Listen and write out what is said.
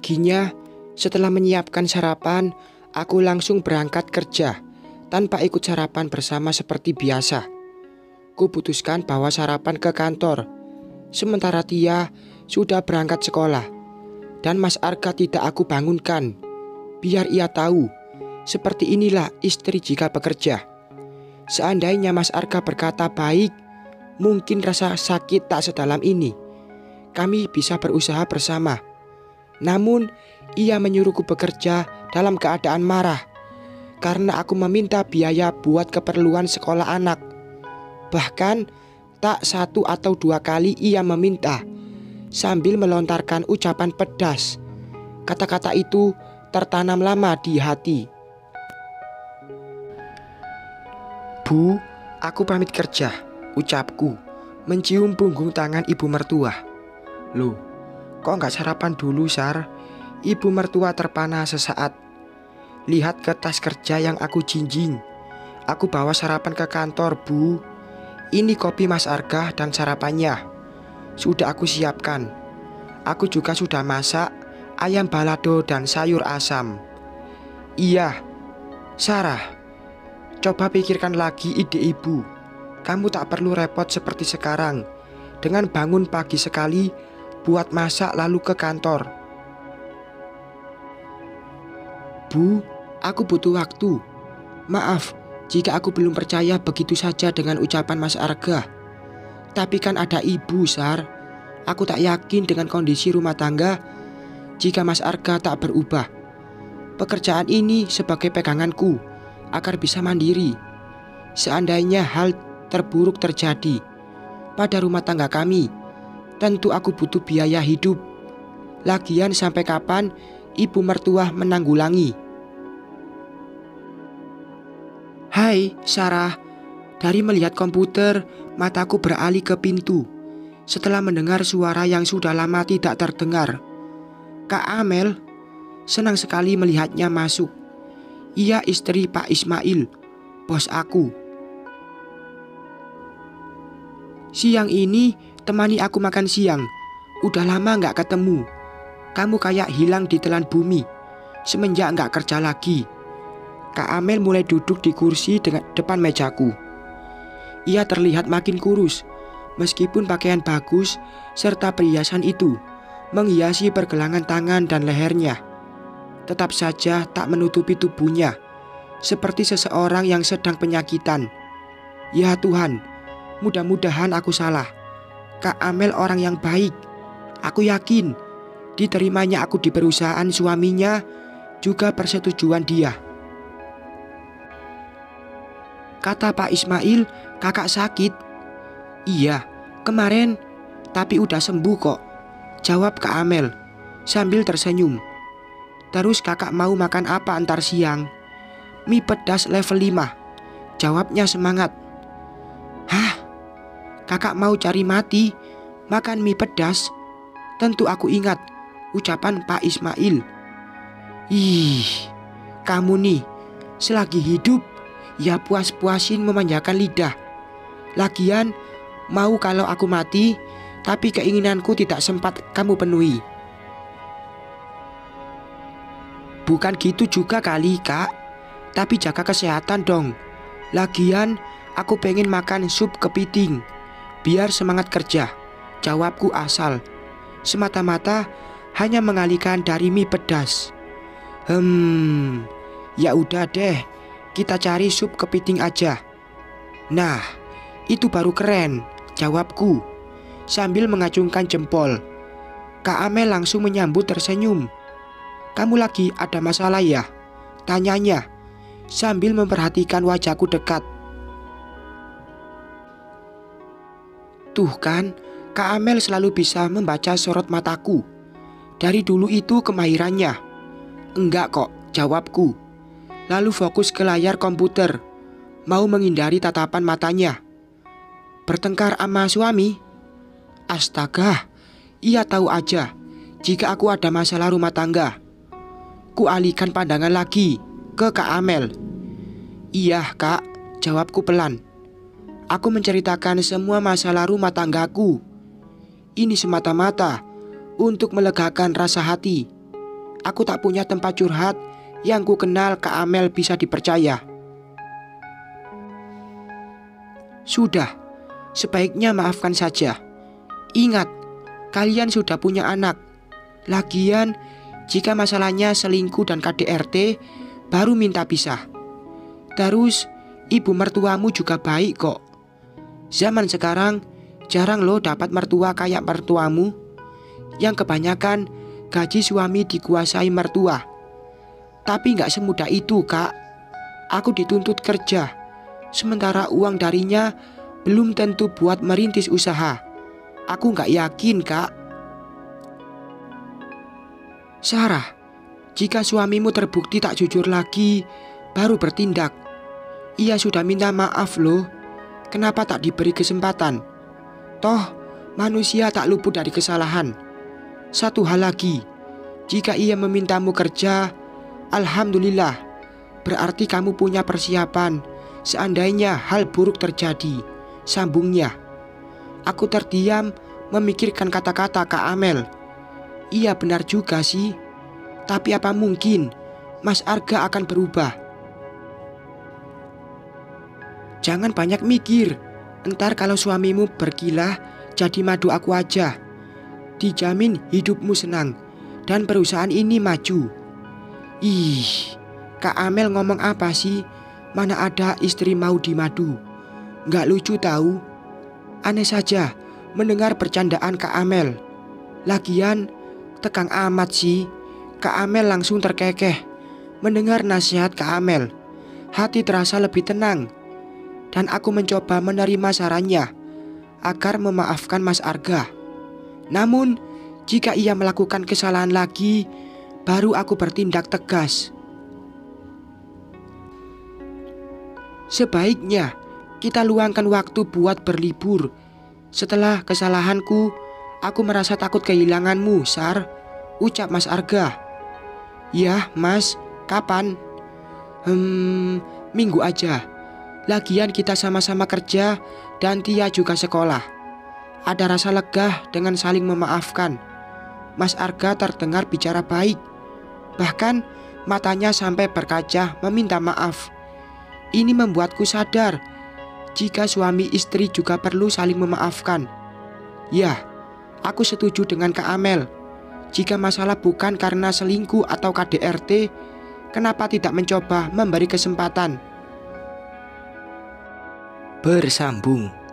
Paginya, setelah menyiapkan sarapan, aku langsung berangkat kerja tanpa ikut sarapan bersama seperti biasa. Kuputuskan bawa sarapan ke kantor, sementara Tia sudah berangkat sekolah. Dan Mas Arga tidak aku bangunkan, biar ia tahu seperti inilah istri jika bekerja. Seandainya Mas Arga berkata baik, mungkin rasa sakit tak sedalam ini. Kami bisa berusaha bersama. Namun ia menyuruhku bekerja dalam keadaan marah karena aku meminta biaya buat keperluan sekolah anak. Bahkan tak 1 atau 2 kali ia meminta, sambil melontarkan ucapan pedas. Kata-kata itu tertanam lama di hati. Bu, aku pamit kerja, ucapku, mencium punggung tangan ibu mertua. Loh, kok nggak sarapan dulu, Sar? Ibu mertua terpana sesaat. Lihat ke tas kerja yang aku jinjing. Aku bawa sarapan ke kantor, Bu. Ini kopi Mas Arga dan sarapannya. Sudah aku siapkan. Aku juga sudah masak ayam balado dan sayur asam. Iya, Sarah. Coba pikirkan lagi ide ibu. Kamu tak perlu repot seperti sekarang dengan bangun pagi sekali buat masak lalu ke kantor. Bu, aku butuh waktu. Maaf jika aku belum percaya begitu saja dengan ucapan Mas Arga. Tapi kan ada ibu, Sar. Aku tak yakin dengan kondisi rumah tangga jika Mas Arga tak berubah. Pekerjaan ini sebagai peganganku agar bisa mandiri. Seandainya hal terburuk terjadi pada rumah tangga kami, tentu aku butuh biaya hidup. Lagian sampai kapan ibu mertua menanggulangi? Hai, Sarah. Dari melihat komputer, mataku beralih ke pintu. Setelah mendengar suara yang sudah lama tidak terdengar. Kak Amel, senang sekali melihatnya masuk. Ia istri Pak Ismail, bos aku. Siang ini temani aku makan siang. Udah lama gak ketemu. Kamu kayak hilang di telan bumi semenjak gak kerja lagi. Kak Amel mulai duduk di kursi depan mejaku. Ia terlihat makin kurus, meskipun pakaian bagus serta perhiasan itu menghiasi pergelangan tangan dan lehernya. Tetap saja tak menutupi tubuhnya, seperti seseorang yang sedang penyakitan. Ya Tuhan, mudah-mudahan aku salah. Kak Amel orang yang baik. Aku yakin diterimanya aku di perusahaan suaminya juga persetujuan dia. Kata Pak Ismail, kakak sakit. Iya, kemarin, tapi udah sembuh kok, jawab Kak Amel sambil tersenyum. Terus kakak mau makan apa antar siang? Mie pedas level 5, jawabnya semangat. Hah? Kakak mau cari mati makan mie pedas? Tentu aku ingat ucapan Pak Ismail. Ih, kamu nih selagi hidup ya puas-puasin memanjakan lidah. Lagian mau kalau aku mati, tapi keinginanku tidak sempat kamu penuhi. Bukan gitu juga kali, Kak. Tapi jaga kesehatan dong. Lagian aku pengen makan sup kepiting biar semangat kerja, jawabku asal. Semata-mata hanya mengalihkan dari mie pedas. Ya udah deh, kita cari sup kepiting aja. Nah, itu baru keren, jawabku sambil mengacungkan jempol. Kak Amel langsung menyambut tersenyum. Kamu lagi ada masalah ya? Tanyanya sambil memperhatikan wajahku dekat. Tuh kan, Kak Amel selalu bisa membaca sorot mataku. Dari dulu itu kemahirannya. Enggak kok, jawabku. Lalu fokus ke layar komputer, mau menghindari tatapan matanya. Bertengkar sama suami? Astaga, ia tahu aja jika aku ada masalah rumah tangga. Kualihkan pandangan lagi ke Kak Amel. Iya Kak, jawabku pelan. Aku menceritakan semua masalah rumah tanggaku. Ini semata-mata untuk melegakan rasa hati. Aku tak punya tempat curhat yang ku kenal Kak Amel bisa dipercaya. Sudah, sebaiknya maafkan saja. Ingat, kalian sudah punya anak. Lagian, jika masalahnya selingkuh dan KDRT, baru minta pisah. Terus, ibu mertuamu juga baik kok. Zaman sekarang, jarang loh dapat mertua kayak mertuamu. Yang kebanyakan, gaji suami dikuasai mertua. Tapi gak semudah itu, Kak. Aku dituntut kerja, sementara uang darinya belum tentu buat merintis usaha. Aku gak yakin, Kak. Sarah, jika suamimu terbukti tak jujur lagi, baru bertindak. Ia sudah minta maaf loh. Kenapa tak diberi kesempatan? Toh, manusia tak luput dari kesalahan. Satu hal lagi, jika ia memintamu kerja, alhamdulillah, berarti kamu punya persiapan seandainya hal buruk terjadi, sambungnya. Aku terdiam memikirkan kata-kata Kak Amel. Iya benar juga sih, tapi apa mungkin Mas Arga akan berubah? Jangan banyak mikir, entar kalau suamimu berkilah, jadi madu aku aja. Dijamin hidupmu senang dan perusahaan ini maju. Ih, Kak Amel ngomong apa sih? Mana ada istri mau dimadu? Nggak lucu tahu. Aneh saja mendengar bercandaan Kak Amel. Lagian tegang amat sih. Kak Amel langsung terkekeh mendengar nasihat Kak Amel. Hati terasa lebih tenang, dan aku mencoba menerima sarannya agar memaafkan Mas Arga. Namun, jika ia melakukan kesalahan lagi, baru aku bertindak tegas. Sebaiknya kita luangkan waktu buat berlibur. Setelah kesalahanku, aku merasa takut kehilanganmu, Sar, ucap Mas Arga. Ya, Mas, kapan? Minggu aja. Lagian kita sama-sama kerja dan Tia juga sekolah. Ada rasa lega dengan saling memaafkan. Mas Arga terdengar bicara baik. Bahkan matanya sampai berkaca meminta maaf. Ini membuatku sadar jika suami istri juga perlu saling memaafkan. Ya, aku setuju dengan Kak Amel. Jika masalah bukan karena selingkuh atau KDRT, kenapa tidak mencoba memberi kesempatan? Bersambung.